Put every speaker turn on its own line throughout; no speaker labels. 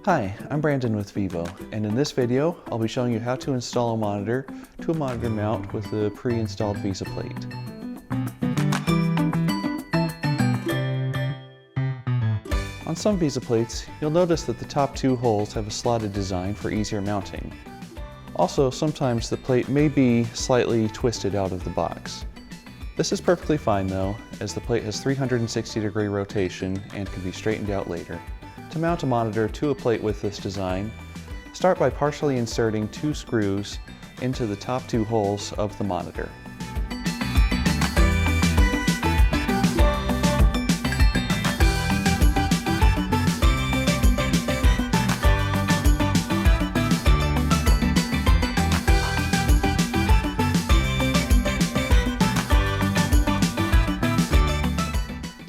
Hi, I'm Brandon with Vivo, and in this video I'll be showing you how to install a monitor to a monitor mount with a pre-installed VESA plate. On some VESA plates, you'll notice that the top two holes have a slotted design for easier mounting. Also, sometimes the plate may be slightly twisted out of the box. This is perfectly fine though, as the plate has 360-degree rotation and can be straightened out later. To mount a monitor to a plate with this design, start by partially inserting two screws into the top two holes of the monitor.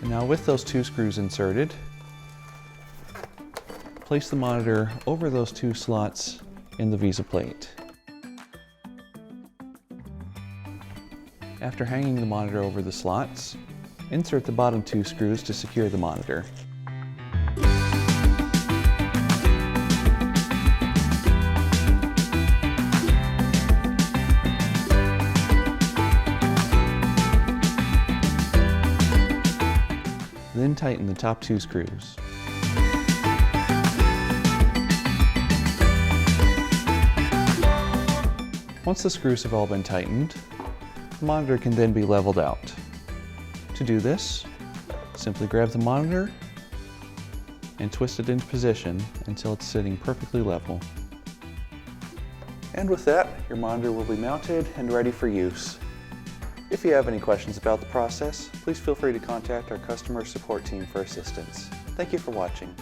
Now with those two screws inserted, place the monitor over those two slots in the VESA plate. After hanging the monitor over the slots, insert the bottom two screws to secure the monitor. Then tighten the top two screws. Once the screws have all been tightened, the monitor can then be leveled out. To do this, simply grab the monitor and twist it into position until it's sitting perfectly level. And with that, your monitor will be mounted and ready for use. If you have any questions about the process, please feel free to contact our customer support team for assistance. Thank you for watching.